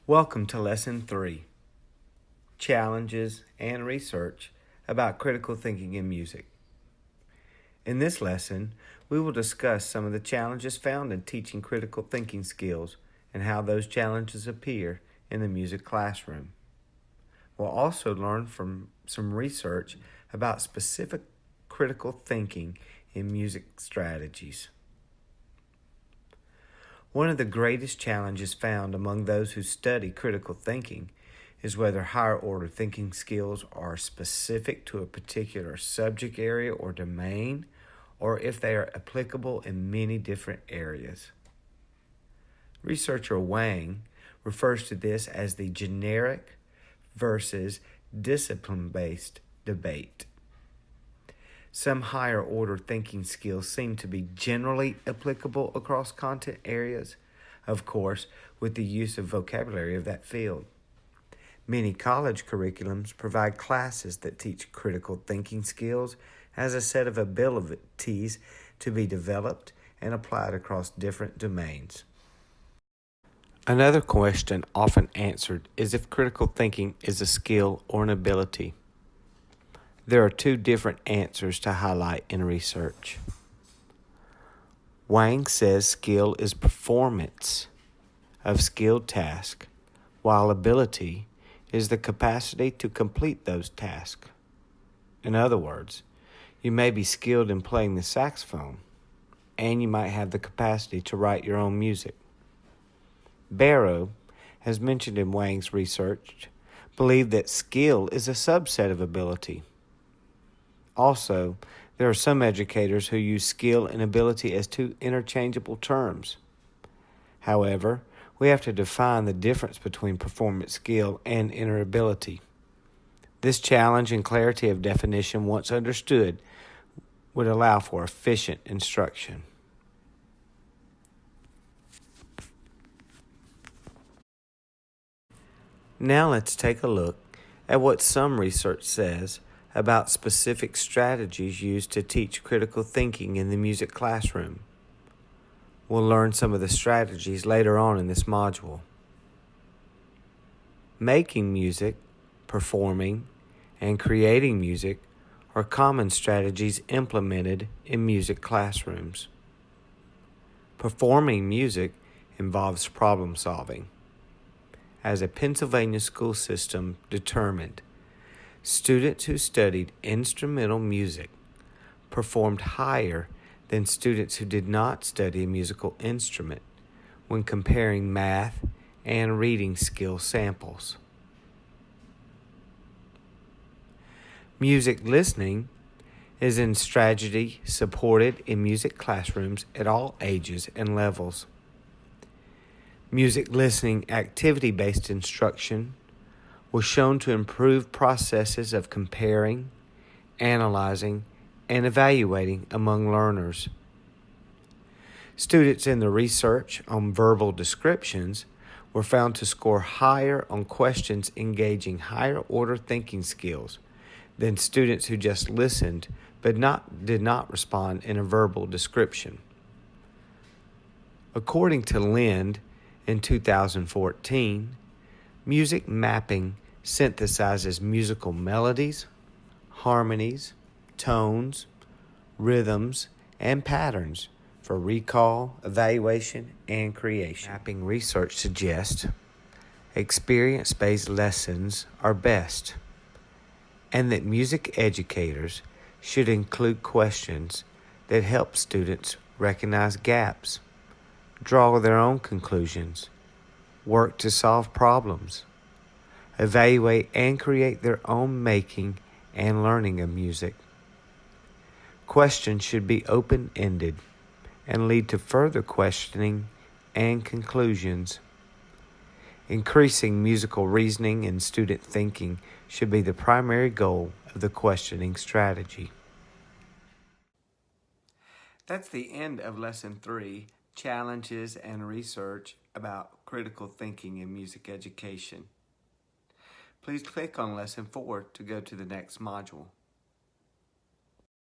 Welcome to Lesson 3, Challenges and Research about Critical Thinking in Music. In this lesson, we will discuss some of the challenges found in teaching critical thinking skills and how those challenges appear in the music classroom. We'll also learn from some research about specific critical thinking in music strategies. One of the greatest challenges found among those who study critical thinking is whether higher-order thinking skills are specific to a particular subject area or domain, or if they are applicable in many different areas. Researcher Wang refers to this as the generic versus discipline-based debate. Some higher-order thinking skills seem to be generally applicable across content areas, of course, with the use of vocabulary of that field. Many college curriculums provide classes that teach critical thinking skills as a set of abilities to be developed and applied across different domains. Another question often answered is if critical thinking is a skill or an ability. There are two different answers to highlight in research. Wang says skill is performance of skilled tasks, while ability is the capacity to complete those tasks. In other words, you may be skilled in playing the saxophone, and you might have the capacity to write your own music. Barrow, as mentioned in Wang's research, believed that skill is a subset of ability. Also, there are some educators who use skill and ability as two interchangeable terms. However, we have to define the difference between performance skill and inner ability. This challenge and clarity of definition, once understood, would allow for efficient instruction. Now let's take a look at what some research says about specific strategies used to teach critical thinking in the music classroom. We'll learn some of the strategies later on in this module. Making music, performing, and creating music are common strategies implemented in music classrooms. Performing music involves problem solving. As a Pennsylvania school system determined, students who studied instrumental music performed higher than students who did not study a musical instrument when comparing math and reading skill samples. Music listening is a strategy supported in music classrooms at all ages and levels. Music listening activity-based instruction was shown to improve processes of comparing, analyzing, and evaluating among learners. Students in the research on verbal descriptions were found to score higher on questions engaging higher-order thinking skills than students who just listened but did not respond in a verbal description. According to Lind in 2014, music mapping synthesizes musical melodies, harmonies, tones, rhythms, and patterns for recall, evaluation, and creation. Mapping research suggests experience-based lessons are best, and that music educators should include questions that help students recognize gaps, draw their own conclusions, work to solve problems, evaluate and create their own making and learning of music. Questions should be open-ended and lead to further questioning and conclusions. Increasing musical reasoning and student thinking should be the primary goal of the questioning strategy. That's the end of Lesson 3, Challenges and Research about Critical Thinking in Music Education. Please click on Lesson 4 to go to the next module.